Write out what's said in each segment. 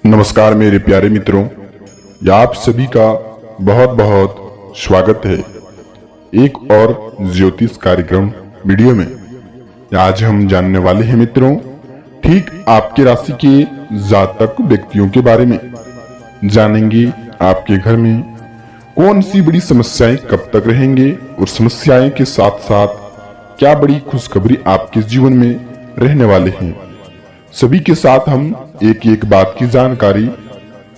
नमस्कार मेरे प्यारे मित्रों, आप सभी का बहुत बहुत स्वागत है एक और ज्योतिष कार्यक्रम वीडियो में। आज हम जानने वाले हैं मित्रों, ठीक आपके राशि के जातक व्यक्तियों के बारे में जानेंगे। आपके घर में कौन सी बड़ी समस्याएं कब तक रहेंगे और समस्याएं के साथ साथ क्या बड़ी खुशखबरी आपके जीवन में रहने वाले हैं। सभी के साथ हम एक एक बात की जानकारी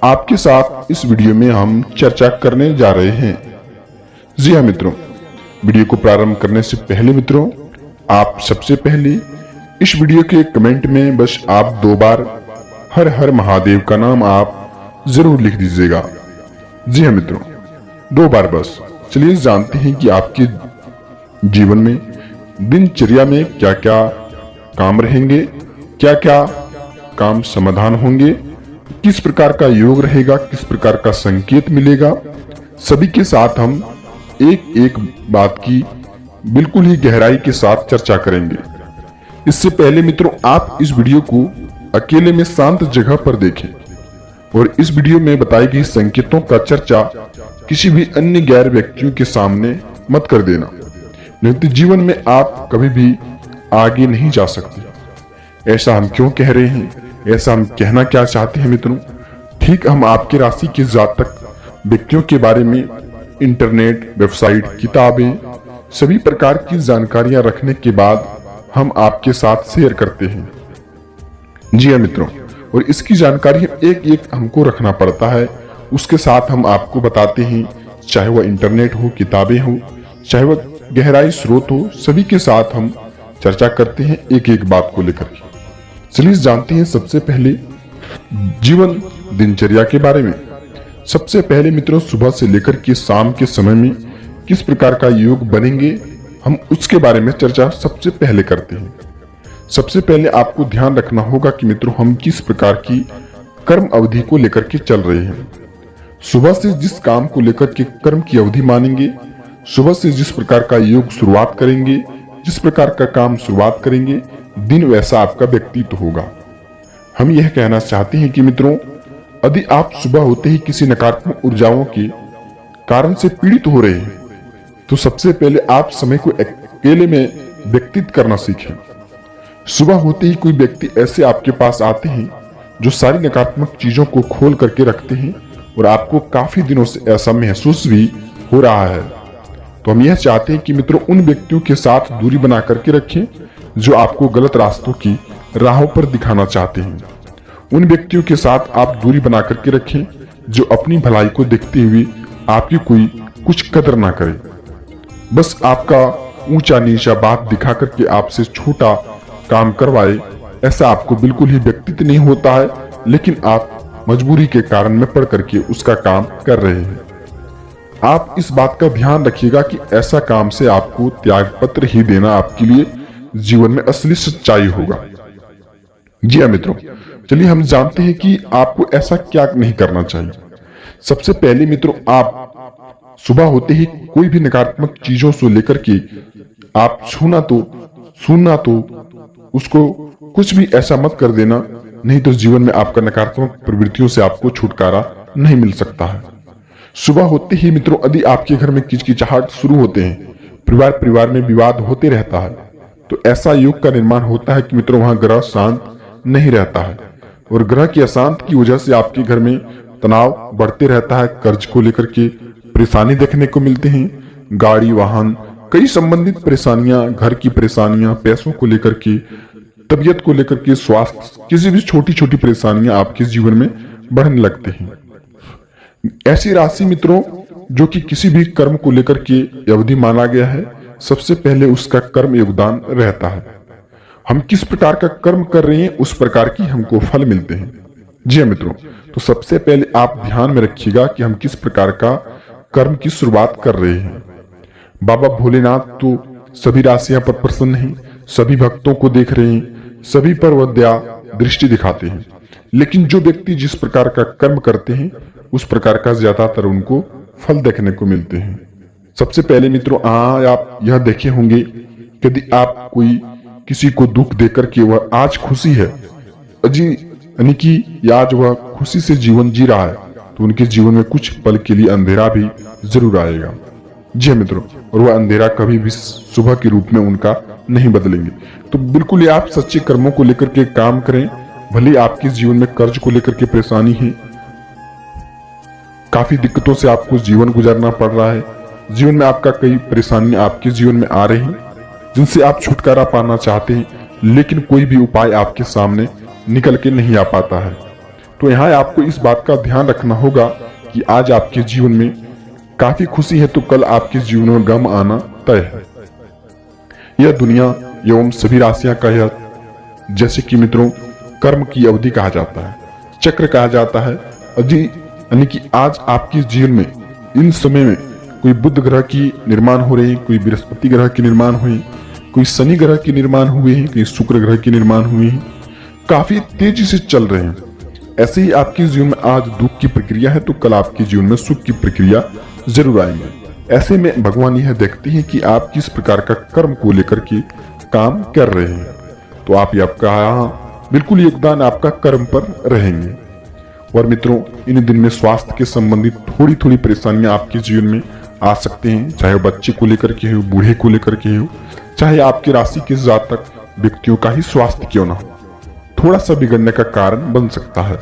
आपके साथ इस वीडियो में हम चर्चा करने जा रहे हैं। जी हाँ मित्रों, वीडियो को प्रारंभ करने से पहले मित्रों, आप सबसे पहले इस वीडियो के कमेंट में बस आप 2 बार हर हर महादेव का नाम आप जरूर लिख दीजिएगा। जी हाँ मित्रों, 2 बार बस। चलिए जानते हैं कि आपके जीवन में दिनचर्या में क्या क्या काम रहेंगे, क्या क्या काम समाधान होंगे, किस प्रकार का योग रहेगा, किस प्रकार का संकेत मिलेगा। सभी के साथ हम एक एक बात की बिल्कुल ही गहराई के साथ चर्चा करेंगे। इससे पहले मित्रों, आप इस वीडियो को अकेले में शांत जगह पर देखें और इस वीडियो में बताई गई संकेतों का चर्चा किसी भी अन्य गैर व्यक्तियों के सामने मत कर देना, नहीं तो जीवन में आप कभी भी आगे नहीं जा सकते। ऐसा हम क्यों कह रहे हैं, ऐसा हम कहना क्या चाहते हैं मित्रों? ठीक हम आपके राशि के जातक व्यक्तियों के बारे में इंटरनेट, वेबसाइट, किताबें, सभी प्रकार की जानकारियां रखने के बाद हम आपके साथ शेयर करते हैं। जी हाँ मित्रों, और इसकी जानकारी एक एक हमको रखना पड़ता है। उसके साथ हम आपको बताते हैं, चाहे वह इंटरनेट हो, किताबें हो, चाहे वह गहराई स्रोत हो, सभी के साथ हम चर्चा करते हैं एक एक बात को लेकर के। चलिए जानते हैं सबसे पहले जीवन दिनचर्या के बारे में। सबसे पहले मित्रों, सुबह से लेकर के शाम के समय में किस प्रकार का योग बनेंगे, हम उसके बारे में चर्चा सबसे पहले करते हैं। सबसे पहले आपको ध्यान रखना होगा कि मित्रों, हम किस प्रकार की कर्म अवधि को लेकर के चल रहे हैं। सुबह से जिस काम को लेकर के कर्म की अवधि मानेंगे, सुबह से जिस प्रकार का योग शुरुआत करेंगे, जिस प्रकार का काम शुरुआत करेंगे, दिन वैसा आपका व्यक्तित्व होगा। हम यह कहना चाहते हैं कि मित्रों, यदि आप सुबह होते ही किसी नकारात्मक ऊर्जाओं के कारण से पीड़ित हो रहे हैं, तो सबसे पहले आप समय को अकेले में व्यतीत करना सीखें। सुबह होते ही कोई व्यक्ति ऐसे आपके पास आते हैं जो सारी नकारात्मक चीजों को खोल करके रखते हैं और आपको काफी दिनों से ऐसा महसूस भी हो रहा है। तो हम यह चाहते हैं कि मित्रों, उन व्यक्तियों के साथ दूरी बना करके रखें जो आपको गलत रास्तों की राहों पर दिखाना चाहते हैं। उन व्यक्तियों के साथ आप दूरी बना करके रखें जो अपनी भलाई को देखते हुए आपकी कोई कुछ कदर ना करे, बस आपका ऊंचा नीचा बात दिखा करके आपसे छोटा काम करवाए। ऐसा आपको बिल्कुल ही व्यक्तित्व नहीं होता है, लेकिन आप मजबूरी के कारण में पड़ करके उसका काम कर रहे हैं। आप इस बात का ध्यान रखिएगा कि ऐसा काम से आपको त्याग पत्र ही देना आपके लिए जीवन में असली सच्चाई होगा। जी हाँ मित्रों, चलिए हम जानते हैं कि आपको ऐसा क्या नहीं करना चाहिए। सबसे पहले मित्रों, आप सुबह होते ही कोई भी नकारात्मक चीजों से लेकर के आप छूना तो सुनना तो उसको कुछ भी ऐसा मत कर देना, नहीं तो जीवन में आपका नकारात्मक प्रवृत्तियों से आपको छुटकारा नहीं मिल सकता है। सुबह होते ही मित्रों, यदि आपके घर में किचकिचाहट शुरू होते हैं, परिवार में विवाद होते रहता है, तो ऐसा योग का निर्माण होता है कि मित्रों वहां ग्रह शांत नहीं रहता है और ग्रह की अशांत की वजह से आपके घर में तनाव बढ़ते रहता है। कर्ज को लेकर के परेशानी देखने को मिलते हैं, गाड़ी वाहन कई संबंधित परेशानियां, घर की परेशानियां, पैसों को लेकर के, तबियत को लेकर के, स्वास्थ्य, किसी भी छोटी छोटी परेशानियां आपके जीवन में बढ़ने लगते हैं। ऐसी राशि मित्रों जो कि किसी भी कर्म को लेकर के अवधि माना गया है, सबसे पहले उसका कर्म योगदान रहता है। हम किस प्रकार का कर्म कर रहे हैं उस प्रकार की हमको फल मिलते हैं। जी हाँ मित्रों, तो सबसे पहले आप ध्यान में रखिएगा कि हम किस प्रकार का कर्म की शुरुआत कर रहे हैं। बाबा भोलेनाथ तो सभी राशियां पर प्रसन्न हैं, सभी भक्तों को देख रहे हैं, सभी पर वह दया दृष्टि दिखाते हैं, लेकिन जो व्यक्ति जिस प्रकार का कर्म करते हैं उस प्रकार का ज्यादातर उनको फल देखने को मिलते हैं। सबसे पहले मित्रों, आप यह देखे होंगे यदि आप कोई किसी को दुख देकर के वह आज खुशी है, अजी यानी कि आज वह खुशी से जीवन जी रहा है तो उनके जीवन में कुछ पल के लिए अंधेरा भी जरूर आएगा। जी हाँ मित्रों, और वह अंधेरा कभी भी सुबह के रूप में उनका नहीं बदलेंगे। तो बिल्कुल ये आप सच्चे कर्मों को लेकर के काम करें। भले आपके जीवन में कर्ज को लेकर के परेशानी है, काफी दिक्कतों से आपको जीवन गुजारना पड़ रहा है, जीवन में आपका कई परेशानियां आपके जीवन में आ रही हैं जिनसे आप छुटकारा पाना चाहते हैं, लेकिन कोई भी उपाय आपके सामने निकल के नहीं आ पाता है। तो यहाँ आपको इस बात का ध्यान रखना होगा कि आज आपके जीवन में काफी खुशी है तो कल आपके जीवन में गम आना तय है। यह दुनिया एवं सभी राशियां का यह जैसे कि मित्रों कर्म की अवधि कहा जाता है, चक्र कहा जाता है। यानी कि आज आपके जीवन में इन समय में कोई बुध ग्रह की निर्माण हो रहे हैं, कोई बृहस्पति ग्रह के निर्माण हुए, कोई शनि ग्रह के निर्माण हुए हैं, कोई शुक्र ग्रह के निर्माण हुए हैं, काफी तेजी से चल रहे हैं। ऐसे ही आपके जीवन में आज दुख की प्रक्रिया है तो कल आपके जीवन में सुख की प्रक्रिया जरूर आएंगे। ऐसे में भगवान यह देखते हैं कि आप किस प्रकार का कर्म को लेकर के काम कर रहे हैं, तो आप आपका बिल्कुल योगदान आपका कर्म पर रहेंगे। और मित्रों इन दिन में स्वास्थ्य के संबंधित थोड़ी थोड़ी परेशानियां आपके जीवन में आ सकते हैं, चाहे वो बच्चे को लेकर के हो, बूढ़े को लेकर के हो, चाहे आपकी राशि के जातक व्यक्तियों का ही स्वास्थ्य क्यों ना हो, थोड़ा सा बिगड़ने का कारण बन सकता है।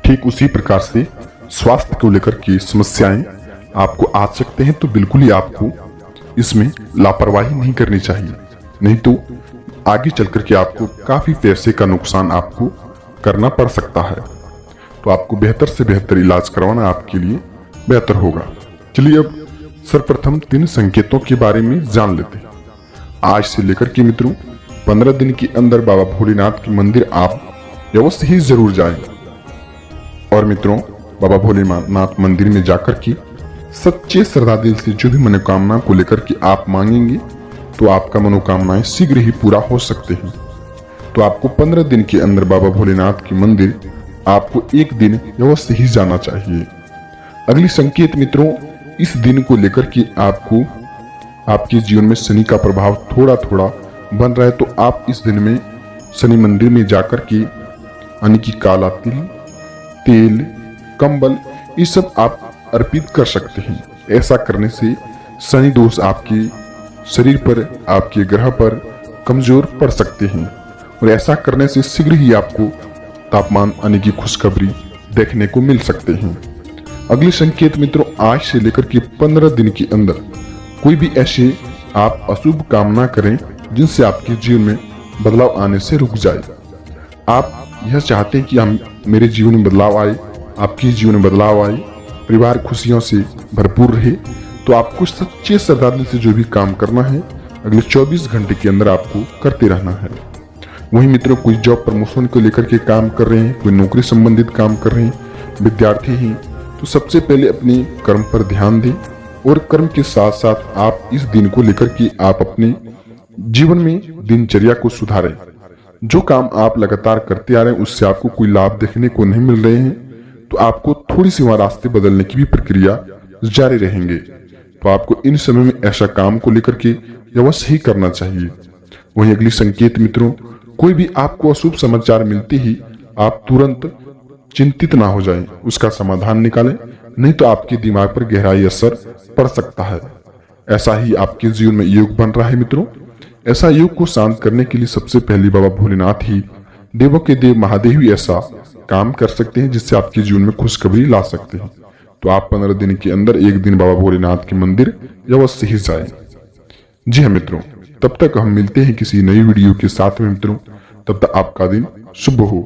ठीक उसी प्रकार से स्वास्थ्य को लेकर की समस्याएं आपको आ सकते हैं, तो बिल्कुल ही आपको इसमें लापरवाही नहीं करनी चाहिए, नहीं तो आगे चल करके आपको काफी पैसे का नुकसान आपको करना पड़ सकता है। तो आपको बेहतर से बेहतर इलाज करवाना आपके लिए बेहतर होगा। चलिए अब सर्वप्रथम 3 संकेतों के बारे में जान लेते हैं। आज से लेकर के मित्रों 15 दिन के अंदर बाबा भोलेनाथ के मंदिर आप अवश्य ही जरूर जाएं। और मित्रों बाबा भोलेनाथ मंदिर में जाकर के सच्चे श्रद्धा दिल से जो भी मनोकामना को लेकर के आप मांगेंगे तो आपका मनोकामनाएं शीघ्र ही पूरा हो सकते हैं। तो आपको 15 दिन के अंदर बाबा भोलेनाथ के मंदिर आपको एक दिन अवश्य ही जाना चाहिए। अगली संकेत मित्रों, इस दिन को लेकर के आपको आपके जीवन में शनि का प्रभाव थोड़ा थोड़ा बन रहा है, तो आप इस दिन में शनि मंदिर में जाकर के यानी कि काला तिल, तेल, कंबल ये सब आप अर्पित कर सकते हैं। ऐसा करने से शनि दोष आपके शरीर पर, आपके ग्रह पर कमजोर पड़ सकते हैं, और ऐसा करने से शीघ्र ही आपको तापमान आने की खुशखबरी देखने को मिल सकते हैं। अगले संकेत मित्रों, आज से लेकर के 15 दिन के अंदर कोई भी ऐसे आप अशुभ काम ना करें जिनसे आपके जीवन में बदलाव आने से रुक जाए। आप यह चाहते हैं कि मेरे जीवन में बदलाव आए, आपके जीवन में बदलाव आए, परिवार खुशियों से भरपूर रहे, तो आपको सच्चे श्रद्धा से जो भी काम करना है अगले 24 घंटे के अंदर आपको करते रहना है। वहीं मित्रों कोई जॉब प्रमोशन को लेकर के काम कर रहे हैं, कोई नौकरी संबंधित काम कर रहे हैं, विद्यार्थी हैं, तो सबसे पहले अपने कर्म पर ध्यान दें और कर्म के साथ साथ आप इस दिन को लेकर के आप अपने जीवन में दिनचर्या को सुधारें। जो काम आप लगातार करते आ रहे हैं उससे आपको कोई लाभ देखने को नहीं मिल रहे हैं, तो आपको थोड़ी सी वहां रास्ते बदलने की भी प्रक्रिया जारी रहेंगे। तो आपको इन समय में ऐसा काम को लेकर के अवश्य ही करना चाहिए। वहीं अगली संकेत मित्रों, कोई भी आपको अशुभ समाचार मिलते ही आप तुरंत चिंतित ना हो जाएं, उसका समाधान निकालें, नहीं तो आपके दिमाग पर गहराई असर पड़ सकता है। ऐसा ही आपके जीवन में योग बन रहा है मित्रों। ऐसा योग को शांत करने के लिए सबसे पहले बाबा भोलेनाथ ही, देवों के देव महादेव ही ऐसा काम कर सकते हैं जिससे आपके जीवन में खुशखबरी ला सकते हैं। तो आप 15 दिन के अंदर एक दिन बाबा भोलेनाथ के मंदिर अवश्य ही जाएं। जी हाँ मित्रों, तब तक हम मिलते हैं किसी नई वीडियो के साथ में मित्रों। तब तक आपका दिन शुभ हो।